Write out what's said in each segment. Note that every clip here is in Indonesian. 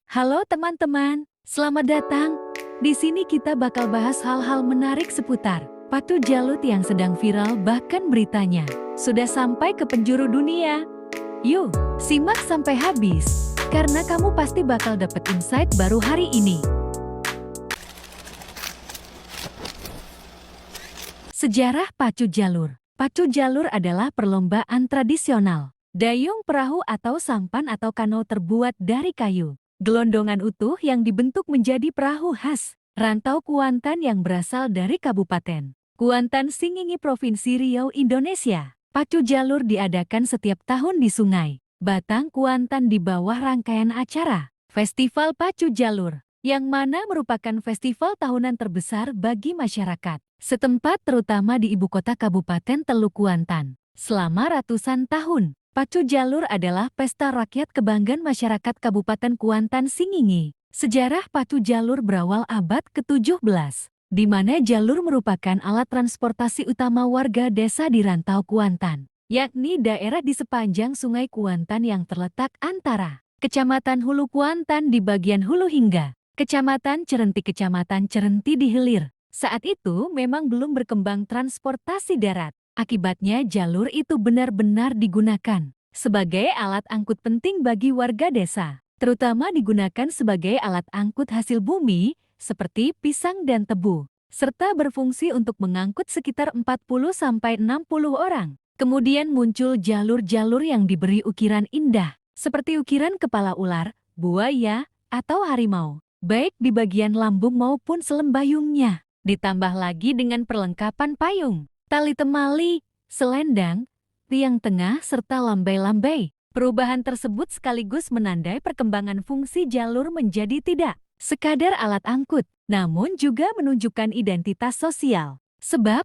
Halo teman-teman, selamat datang. Di sini kita bakal bahas hal-hal menarik seputar Pacu Jalut yang sedang viral, bahkan beritanya sudah sampai ke penjuru dunia. Yuk, simak sampai habis, karena kamu pasti bakal dapet insight baru hari ini. Sejarah Pacu Jalur. Pacu Jalur adalah perlombaan tradisional dayung perahu atau sampan atau kano terbuat dari kayu. Gelondongan utuh yang dibentuk menjadi perahu khas rantau Kuantan yang berasal dari Kabupaten Kuantan Singingi, Provinsi Riau, Indonesia. Pacu Jalur diadakan setiap tahun di Sungai Batang, Kuantan di bawah rangkaian acara Festival Pacu Jalur, yang mana merupakan festival tahunan terbesar bagi masyarakat setempat, terutama di ibu kota Kabupaten Teluk Kuantan. Selama ratusan tahun, Pacu Jalur adalah pesta rakyat kebanggaan masyarakat Kabupaten Kuantan Singingi. Sejarah Pacu Jalur berawal abad ke-17, di mana jalur merupakan alat transportasi utama warga desa di rantau Kuantan, yakni daerah di sepanjang Sungai Kuantan yang terletak antara Kecamatan Hulu Kuantan di bagian hulu hingga Kecamatan Cerenti, Kecamatan Cerenti di hilir. Saat itu memang belum berkembang transportasi darat. Akibatnya jalur itu benar-benar digunakan sebagai alat angkut penting bagi warga desa, terutama digunakan sebagai alat angkut hasil bumi seperti pisang dan tebu, serta berfungsi untuk mengangkut sekitar 40-60 orang. Kemudian muncul jalur-jalur yang diberi ukiran indah, seperti ukiran kepala ular, buaya, atau harimau, baik di bagian lambung maupun selembayungnya. Ditambah lagi dengan perlengkapan payung, tali temali, selendang, tiang tengah, serta lambai-lambai. Perubahan tersebut sekaligus menandai perkembangan fungsi jalur menjadi tidak sekadar alat angkut, namun juga menunjukkan identitas sosial. Sebab,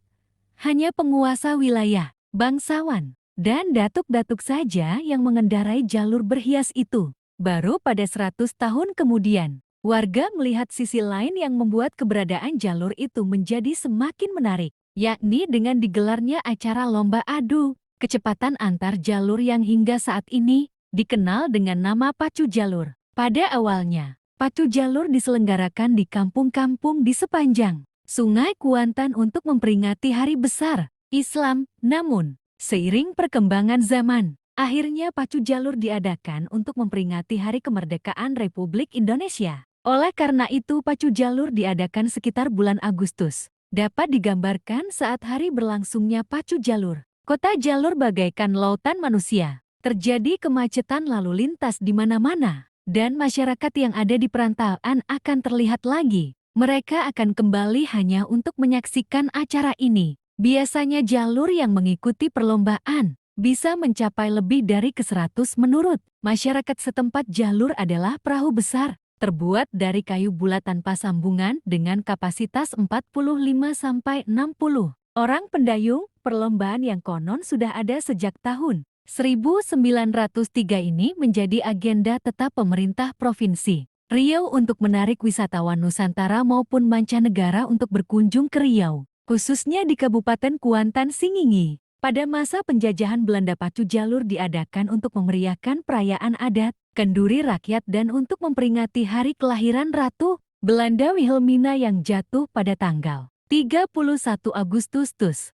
hanya penguasa wilayah, bangsawan, dan datuk-datuk saja yang mengendarai jalur berhias itu. Baru pada 100 tahun kemudian, warga melihat sisi lain yang membuat keberadaan jalur itu menjadi semakin menarik, yakni dengan digelarnya acara lomba adu kecepatan antar jalur yang hingga saat ini dikenal dengan nama Pacu Jalur. Pada awalnya, Pacu Jalur diselenggarakan di kampung-kampung di sepanjang Sungai Kuantan untuk memperingati hari besar Islam. Namun, seiring perkembangan zaman, akhirnya Pacu Jalur diadakan untuk memperingati Hari Kemerdekaan Republik Indonesia. Oleh karena itu, Pacu Jalur diadakan sekitar bulan Agustus. Dapat digambarkan saat hari berlangsungnya Pacu Jalur, kota jalur bagaikan lautan manusia. Terjadi kemacetan lalu lintas di mana-mana, dan masyarakat yang ada di perantauan akan terlihat lagi. Mereka akan kembali hanya untuk menyaksikan acara ini. Biasanya jalur yang mengikuti perlombaan bisa mencapai lebih dari ke-100 menurut masyarakat setempat. Jalur adalah perahu besar, terbuat dari kayu bulat tanpa sambungan dengan kapasitas 45-60 orang pendayung. Perlombaan yang konon sudah ada sejak tahun 1903 ini menjadi agenda tetap pemerintah Provinsi Riau untuk menarik wisatawan Nusantara maupun mancanegara untuk berkunjung ke Riau, khususnya di Kabupaten Kuantan Singingi. Pada masa penjajahan Belanda, Pacu Jalur diadakan untuk memeriahkan perayaan adat kenduri rakyat dan untuk memperingati hari kelahiran Ratu Belanda Wilhelmina yang jatuh pada tanggal 31 Agustus.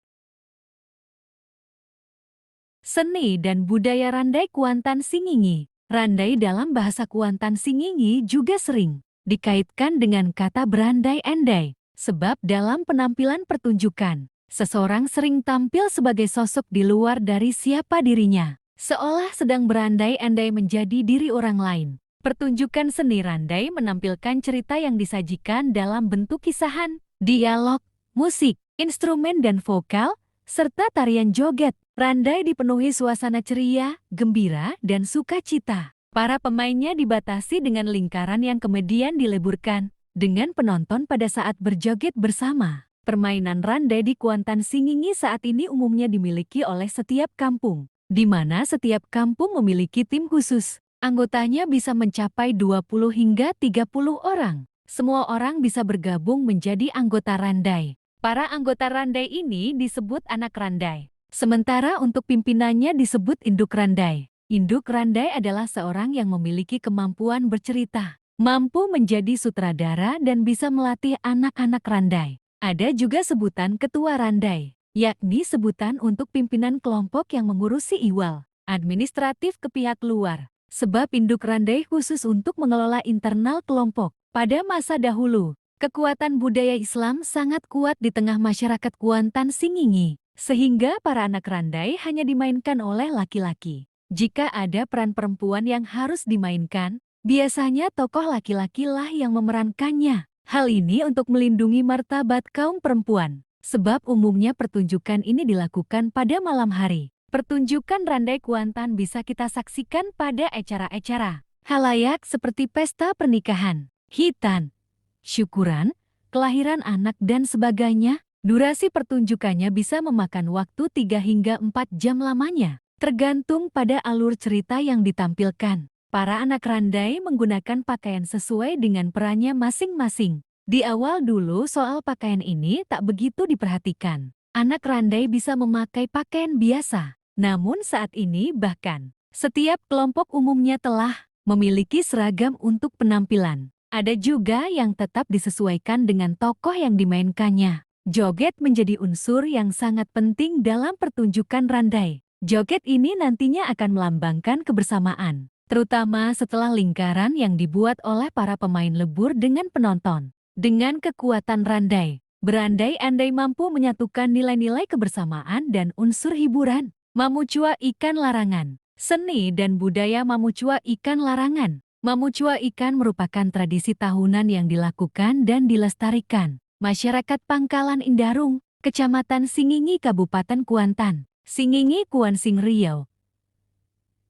Seni dan budaya Randai Kuantan Singingi. Randai dalam bahasa Kuantan Singingi juga sering dikaitkan dengan kata berandai-andai, sebab dalam penampilan pertunjukan, seseorang sering tampil sebagai sosok di luar dari siapa dirinya, seolah sedang berandai-andai menjadi diri orang lain. Pertunjukan seni Randai menampilkan cerita yang disajikan dalam bentuk kisahan, dialog, musik, instrumen dan vokal, serta tarian joget. Randai dipenuhi suasana ceria, gembira, dan sukacita. Para pemainnya dibatasi dengan lingkaran yang kemudian dileburkan dengan penonton pada saat berjoget bersama. Permainan Randai di Kuantan Singingi saat ini umumnya dimiliki oleh setiap kampung, di mana setiap kampung memiliki tim khusus. Anggotanya bisa mencapai 20 hingga 30 orang. Semua orang bisa bergabung menjadi anggota Randai. Para anggota Randai ini disebut anak Randai. Sementara untuk pimpinannya disebut induk Randai. Induk Randai adalah seorang yang memiliki kemampuan bercerita mampu menjadi sutradara dan bisa melatih anak-anak Randai. Ada juga sebutan ketua Randai, yakni sebutan untuk pimpinan kelompok yang mengurusi iwal administratif ke pihak luar. Sebab induk Randai khusus untuk mengelola internal kelompok. Pada masa dahulu, kekuatan budaya Islam sangat kuat di tengah masyarakat Kuantan Singingi, sehingga para anak Randai hanya dimainkan oleh laki-laki. Jika ada peran perempuan yang harus dimainkan, biasanya tokoh laki-lakilah yang memerankannya. Hal ini untuk melindungi martabat kaum perempuan, sebab umumnya pertunjukan ini dilakukan pada malam hari. Pertunjukan Randai Kuantan bisa kita saksikan pada acara-acara halayak seperti pesta pernikahan, hitan, syukuran, kelahiran anak dan sebagainya. Durasi pertunjukannya bisa memakan waktu 3 hingga 4 jam lamanya, tergantung pada alur cerita yang ditampilkan. Para anak Randai menggunakan pakaian sesuai dengan perannya masing-masing. Di awal dulu soal pakaian ini tak begitu diperhatikan. Anak Randai bisa memakai pakaian biasa. Namun saat ini bahkan, setiap kelompok umumnya telah memiliki seragam untuk penampilan. Ada juga yang tetap disesuaikan dengan tokoh yang dimainkannya. Joget menjadi unsur yang sangat penting dalam pertunjukan Randai. Joget ini nantinya akan melambangkan kebersamaan, terutama setelah lingkaran yang dibuat oleh para pemain lebur dengan penonton. Dengan kekuatan Randai, berandai-andai mampu menyatukan nilai-nilai kebersamaan dan unsur hiburan. Mamucua Ikan Larangan. Seni dan budaya Mamucua Ikan Larangan. Mamucua ikan merupakan tradisi tahunan yang dilakukan dan dilestarikan masyarakat Pangkalan Indarung, Kecamatan Singingi, Kabupaten Kuantan, Singingi, Kuansing Riau.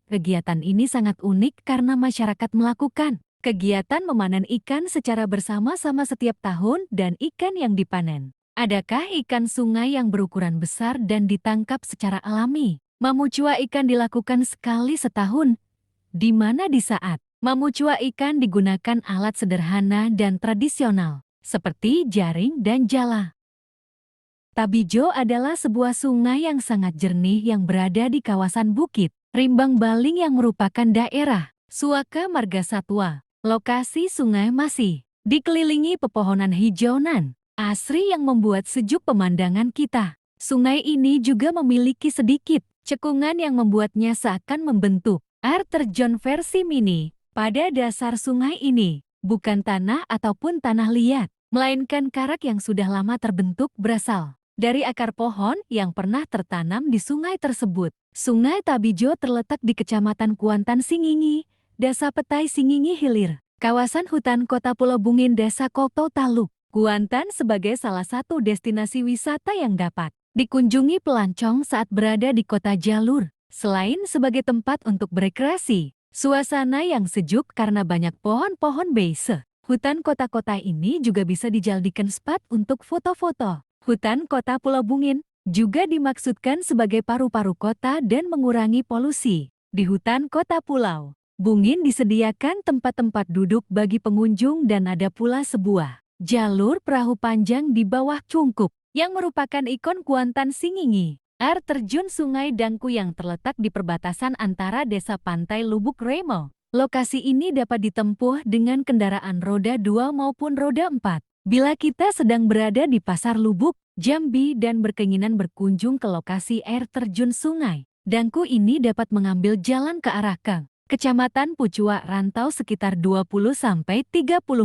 Kegiatan ini sangat unik karena masyarakat melakukan kegiatan memanen ikan secara bersama-sama setiap tahun dan ikan yang dipanen. Adakah ikan sungai yang berukuran besar dan ditangkap secara alami? Mamucua ikan dilakukan sekali setahun, di mana di saat mamucua ikan digunakan alat sederhana dan tradisional, seperti jaring dan jala. Tabijo adalah sebuah sungai yang sangat jernih yang berada di kawasan Bukit Rimbang Baling yang merupakan daerah Suaka Margasatwa. Lokasi sungai masih dikelilingi pepohonan hijauan asri yang membuat sejuk pemandangan kita. Sungai ini juga memiliki sedikit cekungan yang membuatnya seakan membentuk air terjun versi mini. Pada dasar sungai ini, bukan tanah ataupun tanah liat, melainkan karak yang sudah lama terbentuk berasal dari akar pohon yang pernah tertanam di sungai tersebut. Sungai Tabijo terletak di Kecamatan Kuantan Singingi, Desa Petai Singingi Hilir, kawasan hutan Kota Pulau Bungin, Desa Koto Taluk, Kuantan sebagai salah satu destinasi wisata yang dapat dikunjungi pelancong saat berada di Kota Jalur. Selain sebagai tempat untuk berekreasi, suasana yang sejuk karena banyak pohon-pohon beise. Hutan kota-kota ini juga bisa dijadikan spot untuk foto-foto. Hutan Kota Pulau Bungin juga dimaksudkan sebagai paru-paru kota dan mengurangi polusi. Di hutan Kota Pulau Bungin disediakan tempat-tempat duduk bagi pengunjung dan ada pula sebuah jalur perahu panjang di bawah Cungkup yang merupakan ikon Kuantan Singingi. Air terjun Sungai Dangku yang terletak di perbatasan antara Desa Pantai Lubuk Remo. Lokasi ini dapat ditempuh dengan kendaraan roda 2 maupun roda 4. Bila kita sedang berada di Pasar Lubuk, Jambi dan berkeinginan berkunjung ke lokasi air terjun Sungai Dangku ini dapat mengambil jalan ke arah Kecamatan Pucua Rantau sekitar 20-30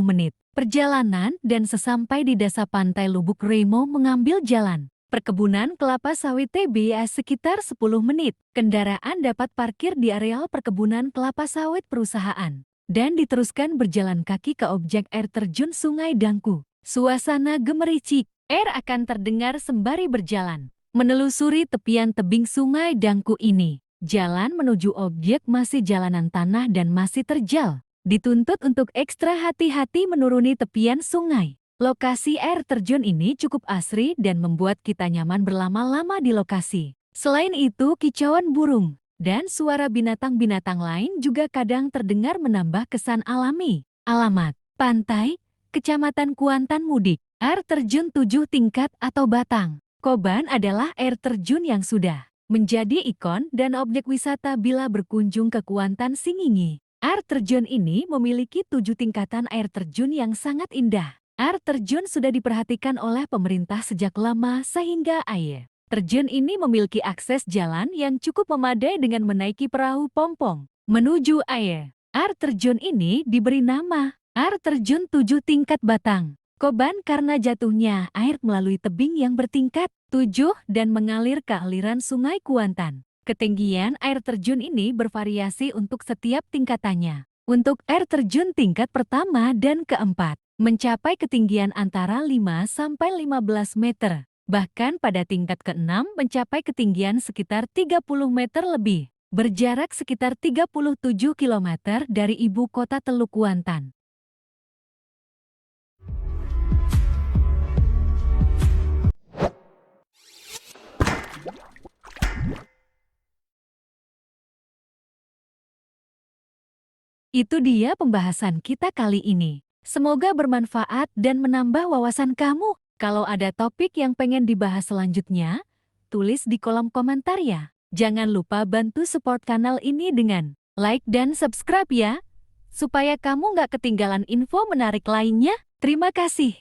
menit perjalanan dan sesampai di Desa Pantai Lubuk Remo mengambil jalan perkebunan kelapa sawit TBS sekitar 10 menit. Kendaraan dapat parkir di areal perkebunan kelapa sawit perusahaan dan diteruskan berjalan kaki ke objek air terjun Sungai Dangku. Suasana gemericik, air akan terdengar sembari berjalan menelusuri tepian tebing Sungai Dangku ini. Jalan menuju objek masih jalanan tanah dan masih terjal. Dituntut untuk ekstra hati-hati menuruni tepian sungai. Lokasi air terjun ini cukup asri dan membuat kita nyaman berlama-lama di lokasi. Selain itu, kicauan burung dan suara binatang-binatang lain juga kadang terdengar menambah kesan alami. Alamat: Pantai, Kecamatan Kuantan Mudik. Air terjun 7 tingkat atau batang. Koban adalah air terjun yang sudah menjadi ikon dan objek wisata bila berkunjung ke Kuantan Singingi. Air terjun ini memiliki 7 tingkatan air terjun yang sangat indah. Air terjun sudah diperhatikan oleh pemerintah sejak lama sehingga air terjun ini memiliki akses jalan yang cukup memadai dengan menaiki perahu pompong menuju air. Air terjun ini diberi nama Air Terjun 7 Tingkat Batang Koban karena jatuhnya air melalui tebing yang bertingkat 7 dan mengalir ke aliran Sungai Kuantan. Ketinggian air terjun ini bervariasi untuk setiap tingkatannya. Untuk air terjun tingkat pertama dan keempat, mencapai ketinggian antara 5-15 meter. Bahkan pada tingkat keenam mencapai ketinggian sekitar 30 meter lebih. Berjarak sekitar 37 km dari ibu kota Teluk Kuantan. Itu dia pembahasan kita kali ini. Semoga bermanfaat dan menambah wawasan kamu. Kalau ada topik yang pengen dibahas selanjutnya, tulis di kolom komentar ya. Jangan lupa bantu support kanal ini dengan like dan subscribe ya, supaya kamu nggak ketinggalan info menarik lainnya. Terima kasih.